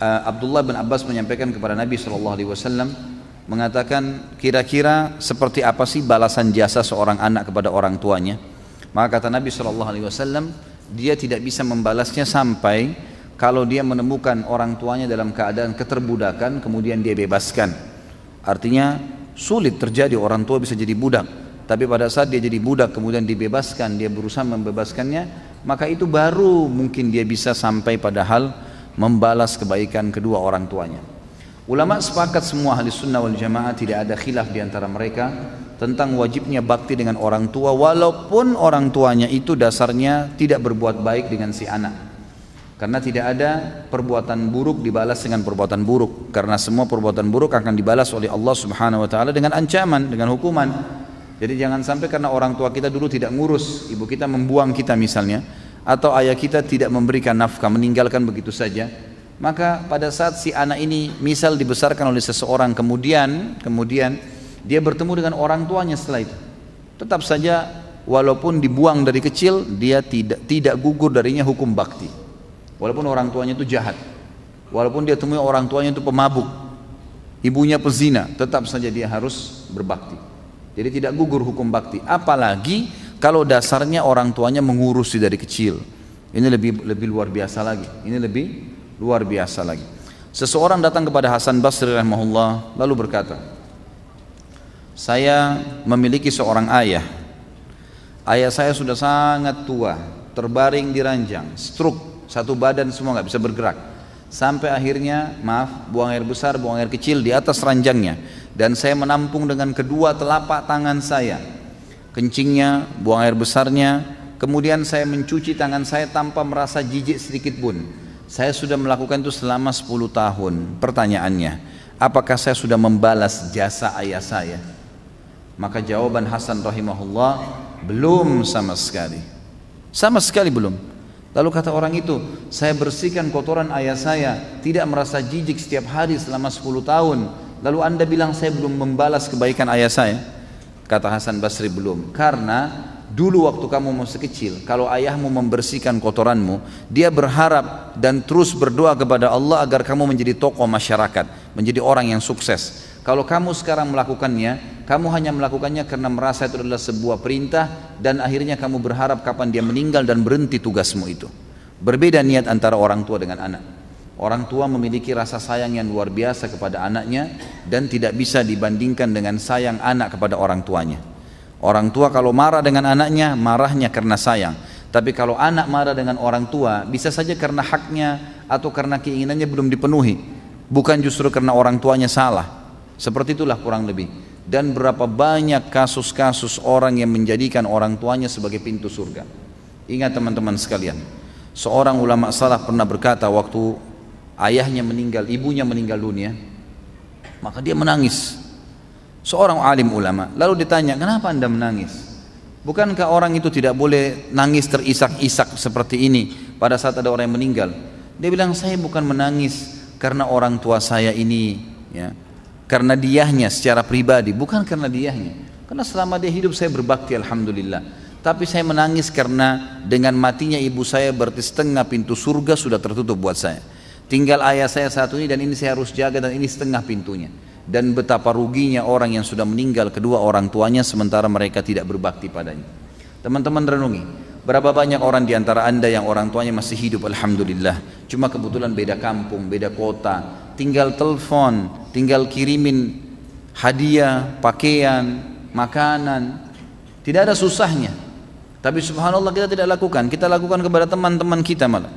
Abdullah bin Abbas menyampaikan kepada Nabi SAW, mengatakan, kira-kira seperti apa sih balasan jasa seorang anak kepada orang tuanya? Maka kata Nabi SAW, dia tidak bisa membalasnya sampai kalau dia menemukan orang tuanya dalam keadaan keterbudakan kemudian dia bebaskan. Artinya sulit terjadi orang tua bisa jadi budak, tapi pada saat dia jadi budak kemudian dibebaskan, dia berusaha membebaskannya, maka itu baru mungkin dia bisa sampai pada hal membalas kebaikan kedua orang tuanya. Ulama sepakat semua ahli sunnah wal jamaah, tidak ada khilaf di antara mereka tentang wajibnya bakti dengan orang tua, walaupun orang tuanya itu dasarnya tidak berbuat baik dengan si anak. Karena tidak ada perbuatan buruk dibalas dengan perbuatan buruk, karena semua perbuatan buruk akan dibalas oleh Allah Subhanahu wa taala dengan ancaman, dengan hukuman. Jadi jangan sampai karena orang tua kita dulu tidak ngurus, ibu kita membuang kita misalnya, atau ayah kita tidak memberikan nafkah, meninggalkan begitu saja, maka pada saat si anak ini misal dibesarkan oleh seseorang, kemudian dia bertemu dengan orang tuanya setelah itu, tetap saja walaupun dibuang dari kecil, dia tidak gugur darinya hukum bakti. Walaupun orang tuanya itu jahat, walaupun dia temui orang tuanya itu pemabuk, ibunya pezina, tetap saja dia harus berbakti. Jadi tidak gugur hukum bakti, apalagi kalau dasarnya orang tuanya mengurusi dari kecil. Ini lebih luar biasa lagi. Ini lebih luar biasa lagi. Seseorang datang kepada Hasan Basri rahimahullah lalu berkata, saya memiliki seorang ayah. Ayah saya sudah sangat tua, terbaring di ranjang, stroke, satu badan semua nggak bisa bergerak. Sampai akhirnya, buang air besar, buang air kecil di atas ranjangnya, dan saya menampung dengan kedua telapak tangan saya kencingnya, buang air besarnya, kemudian saya mencuci tangan saya tanpa merasa jijik sedikit pun. Saya sudah melakukan itu selama 10 tahun. Pertanyaannya, apakah saya sudah membalas jasa ayah saya? Maka jawaban Hasan rahimahullah, belum sama sekali. Sama sekali belum. Lalu kata orang itu, saya bersihkan kotoran ayah saya, tidak merasa jijik setiap hari selama 10 tahun. Lalu Anda bilang saya belum membalas kebaikan ayah saya? Kata Hasan Basri, belum. Karena dulu waktu kamu masih kecil, kalau ayahmu membersihkan kotoranmu, dia berharap dan terus berdoa kepada Allah agar kamu menjadi tokoh masyarakat, menjadi orang yang sukses. Kalau kamu sekarang melakukannya, kamu hanya melakukannya karena merasa itu adalah sebuah perintah, dan akhirnya kamu berharap kapan dia meninggal dan berhenti tugasmu itu. Berbeda niat antara orang tua dengan anak. Orang tua memiliki rasa sayang yang luar biasa kepada anaknya dan tidak bisa dibandingkan dengan sayang anak kepada orang tuanya. Orang tua kalau marah dengan anaknya, marahnya karena sayang. Tapi kalau anak marah dengan orang tua, bisa saja karena haknya atau karena keinginannya belum dipenuhi, bukan justru karena orang tuanya salah. Seperti itulah kurang lebih. Dan berapa banyak kasus-kasus orang yang menjadikan orang tuanya sebagai pintu surga. Ingat teman-teman sekalian, seorang ulama salaf pernah berkata waktu ayahnya meninggal, ibunya meninggal dunia, maka dia menangis. Seorang alim ulama lalu ditanya, kenapa Anda menangis? Bukankah orang itu tidak boleh nangis terisak-isak seperti ini pada saat ada orang yang meninggal? Dia bilang, saya bukan menangis karena orang tua saya ini, ya, karena diahnya secara pribadi, bukan karena diahnya, karena selama dia hidup saya berbakti alhamdulillah. Tapi saya menangis karena dengan matinya ibu saya berarti setengah pintu surga sudah tertutup buat saya. Tinggal ayah saya satu ini dan ini saya harus jaga, dan ini setengah pintunya. Dan betapa ruginya orang yang sudah meninggal kedua orang tuanya sementara mereka tidak berbakti padanya. Teman-teman renungi, berapa banyak orang di antara Anda yang orang tuanya masih hidup alhamdulillah, cuma kebetulan beda kampung, beda kota, tinggal telepon, tinggal kirimin hadiah, pakaian, makanan, tidak ada susahnya. Tapi subhanallah kita tidak lakukan, kita lakukan kepada teman-teman kita malah.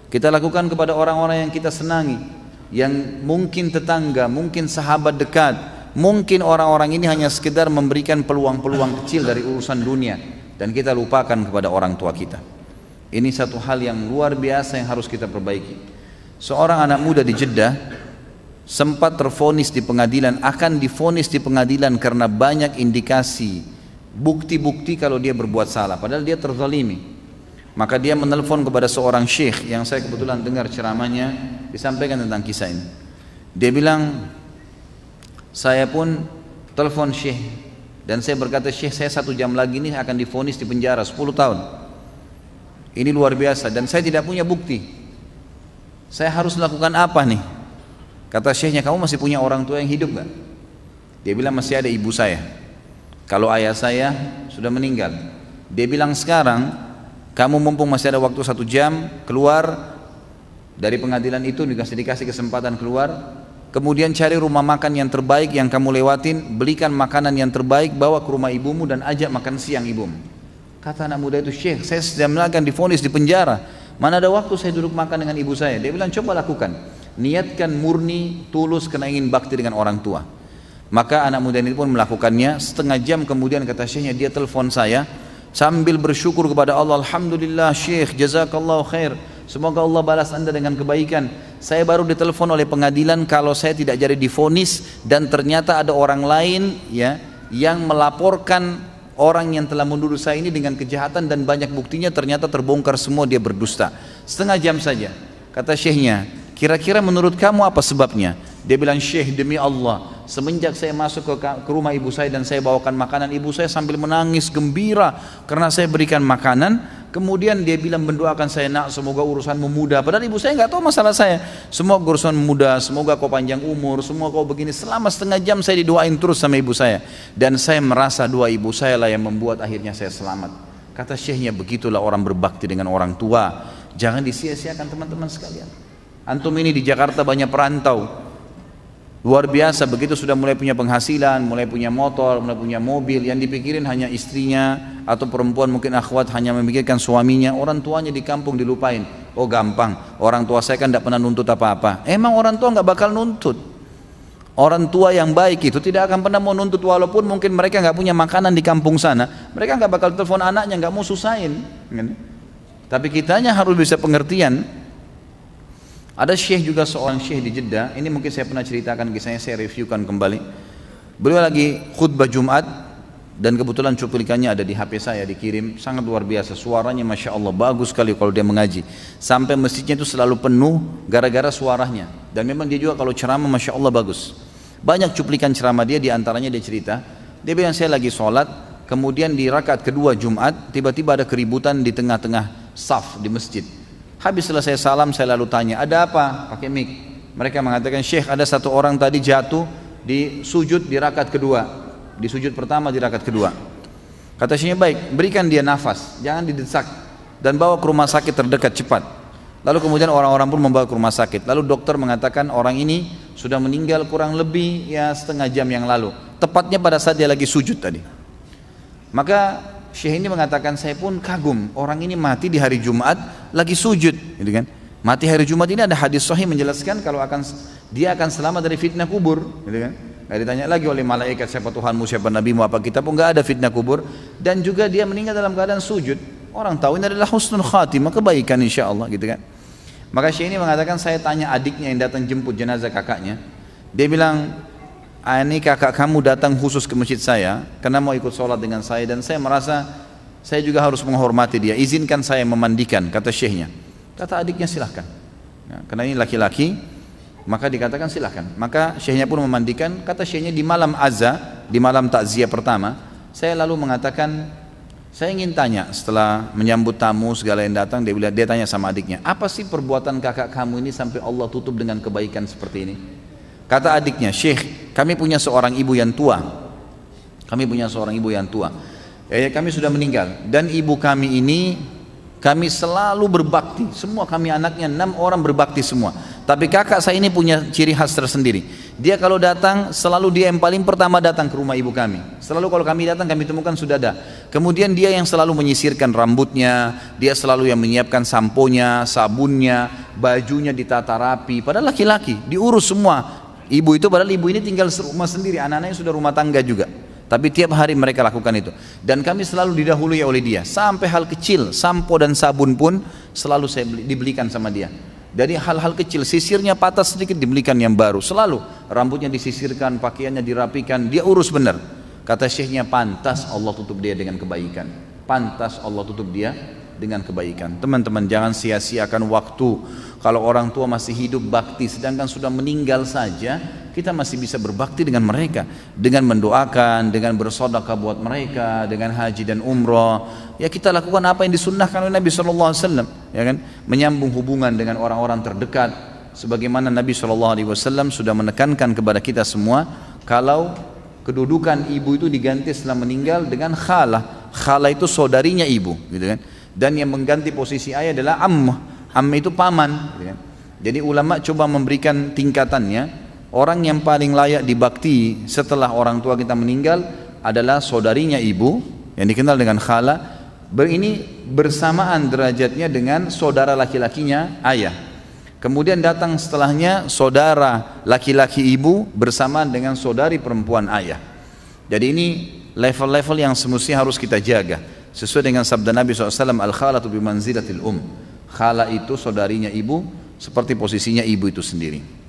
Kita lakukan kepada orang-orang yang kita senangi, yang mungkin tetangga, mungkin sahabat dekat, mungkin orang-orang ini hanya sekedar memberikan peluang-peluang kecil dari urusan dunia, dan kita lupakan kepada orang tua kita. Ini satu hal yang luar biasa yang harus kita perbaiki. Seorang anak muda di Jeddah sempat tervonis di pengadilan, akan divonis di pengadilan karena banyak indikasi, bukti-bukti kalau dia berbuat salah, padahal dia terzalimi. Maka dia menelpon kepada seorang syekh yang saya kebetulan dengar ceramahnya disampaikan tentang kisah ini. Dia bilang, saya pun telepon syekh dan saya berkata, syekh saya 1 jam lagi ini akan divonis di penjara 10 tahun. Ini luar biasa dan saya tidak punya bukti. saya harus lakukan apa nih? Kata syekhnya, kamu masih punya orang tua yang hidup gak? Dia bilang masih ada ibu saya. Kalau ayah saya sudah meninggal. Dia bilang sekarang kamu mumpung masih ada waktu 1 jam, keluar dari pengadilan itu, dikasih kesempatan keluar, kemudian cari rumah makan yang terbaik yang kamu lewatin, belikan makanan yang terbaik, bawa ke rumah ibumu dan ajak makan siang ibumu. Kata anak muda itu, Syekh, saya sedang akan divonis di penjara, mana ada waktu saya duduk makan dengan ibu saya. Dia bilang, coba lakukan, niatkan murni, tulus karena ingin bakti dengan orang tua. Maka anak muda ini pun melakukannya. Setengah jam kemudian kata syekhnya, dia telepon saya sambil bersyukur kepada Allah, Alhamdulillah Syekh, jazakallahu khair, semoga Allah balas anda dengan kebaikan. Saya baru ditelepon oleh pengadilan kalau saya tidak jadi divonis, dan ternyata ada orang lain ya yang melaporkan orang yang telah menuduh saya ini dengan kejahatan, dan banyak buktinya ternyata terbongkar semua, dia berdusta. Setengah jam saja. Kata syekhnya, kira-kira menurut kamu apa sebabnya? Dia bilang, Syekh, demi Allah, semenjak saya masuk ke rumah ibu saya dan saya bawakan makanan, ibu saya sambil menangis gembira karena saya berikan makanan. Kemudian dia bilang, mendoakan saya, nak, semoga urusanmu mudah. Padahal ibu saya nggak tahu masalah saya. Semoga urusanmu mudah, semoga kau panjang umur, semoga kau begini. Selama setengah jam saya didoain terus sama ibu saya, dan saya merasa doa ibu saya lah yang membuat akhirnya saya selamat. Kata syekhnya, begitulah orang berbakti dengan orang tua. Jangan disia-siakan teman-teman sekalian. Antum ini di Jakarta banyak perantau, luar biasa, begitu sudah mulai punya penghasilan, mulai punya motor, mulai punya mobil, yang dipikirin hanya istrinya, atau perempuan mungkin akhwat hanya memikirkan suaminya, orang tuanya di kampung dilupain. Oh gampang, orang tua saya kan tidak pernah nuntut apa-apa. Emang orang tua nggak bakal nuntut. Orang tua yang baik itu tidak akan pernah mau nuntut, walaupun mungkin mereka nggak punya makanan di kampung sana, mereka nggak bakal telepon anaknya, nggak mau susahin. Tapi kitanya harus bisa pengertian. Ada syekh juga, seorang syekh di Jeddah, ini mungkin saya pernah ceritakan kisahnya, saya reviewkan kembali. Beliau lagi khutbah Jumat, dan kebetulan cuplikannya ada di HP saya, dikirim, sangat luar biasa, suaranya Masya Allah, bagus sekali kalau dia mengaji. Sampai masjidnya itu selalu penuh gara-gara suaranya. Dan memang dia juga kalau ceramah Masya Allah bagus. Banyak cuplikan ceramah dia, diantaranya dia cerita, dia bilang, saya lagi sholat, kemudian di rakaat kedua Jumat, tiba-tiba ada keributan di tengah-tengah saf di masjid. Habis selesai salam, saya lalu tanya, ada apa? Pakai mic. Mereka mengatakan, Syekh, ada satu orang tadi jatuh di sujud di rakaat kedua, di sujud pertama di rakaat kedua. Kata syekhnya, baik, berikan dia nafas, jangan didesak, dan bawa ke rumah sakit terdekat cepat. Lalu kemudian orang-orang pun membawa ke rumah sakit. Lalu dokter mengatakan orang ini sudah meninggal kurang lebih ya setengah jam yang lalu, tepatnya pada saat dia lagi sujud tadi. Maka syekh ini mengatakan, saya pun kagum, orang ini mati di hari Jumat lagi sujud, gitu kan? Mati hari Jumat ini ada hadis sahih menjelaskan kalau dia akan selamat dari fitnah kubur, gitu kan? Gak ditanya lagi oleh malaikat siapa Tuhanmu, siapa nabimu, apa kitabmu, gak ada fitnah kubur. Dan juga dia meninggal dalam keadaan sujud, orang tahu ini adalah husnul khatimah, kebaikan insya Allah, gitu kan? Maka syekh ini mengatakan, saya tanya adiknya yang datang jemput jenazah kakaknya, dia bilang, ini kakak kamu datang khusus ke masjid saya karena mau ikut sholat dengan saya, dan saya merasa saya juga harus menghormati dia, izinkan saya memandikan, kata syekhnya. Kata adiknya, silahkan, ya, karena ini laki-laki, maka dikatakan silahkan. Maka syekhnya pun memandikan. Kata syekhnya, di malam azza, di malam takziah pertama, saya lalu mengatakan, saya ingin tanya, setelah menyambut tamu segala yang datang, dia tanya sama adiknya, apa sih perbuatan kakak kamu ini sampai Allah tutup dengan kebaikan seperti ini? Kata adiknya, Syekh, kami punya seorang ibu yang tua. Kami punya seorang ibu yang tua. Kami sudah meninggal. Dan ibu kami ini, kami selalu berbakti. Semua kami anaknya 6 orang berbakti semua. Tapi kakak saya ini punya ciri khas tersendiri. Dia kalau datang, selalu dia yang paling pertama datang ke rumah ibu kami. Selalu kalau kami datang, kami temukan sudah ada. Kemudian dia yang selalu menyisirkan rambutnya, dia selalu yang menyiapkan samponya, sabunnya, bajunya ditata rapi. Padahal laki-laki, diurus semua. Ibu itu, padahal ibu ini tinggal serumah sendiri, anak-anaknya sudah rumah tangga juga, tapi tiap hari mereka lakukan itu. Dan kami selalu didahului oleh dia, sampai hal kecil, sampo dan sabun pun selalu saya dibelikan sama dia. Dari hal-hal kecil, sisirnya patah sedikit dibelikan yang baru, selalu rambutnya disisirkan, pakaiannya dirapikan, dia urus benar. Kata syekhnya, pantas Allah tutup dia dengan kebaikan, pantas Allah tutup dia dengan kebaikan. Teman-teman, jangan sia-siakan waktu. Kalau orang tua masih hidup bakti, sedangkan sudah meninggal saja, kita masih bisa berbakti dengan mereka, dengan mendoakan, dengan bersedekah buat mereka, dengan haji dan umrah. Ya kita lakukan apa yang disunnahkan oleh Nabi SAW, ya kan? Menyambung hubungan dengan orang-orang terdekat, sebagaimana Nabi SAW sudah menekankan kepada kita semua, kalau kedudukan ibu itu diganti setelah meninggal dengan khalah. Khalah itu saudarinya ibu, gitu kan? Dan yang mengganti posisi ayah adalah ammah. Ammah itu paman, gitu kan? Jadi ulama coba memberikan tingkatannya. Orang yang paling layak dibakti setelah orang tua kita meninggal adalah saudarinya ibu, yang dikenal dengan khala. Ini bersamaan derajatnya dengan saudara laki-lakinya ayah. Kemudian datang setelahnya saudara laki-laki ibu bersamaan dengan saudari perempuan ayah. Jadi ini level-level yang semestinya harus kita jaga. Sesuai dengan sabda Nabi SAW, al-khalatu bimanzilatil khala itu saudarinya ibu, seperti posisinya ibu itu sendiri.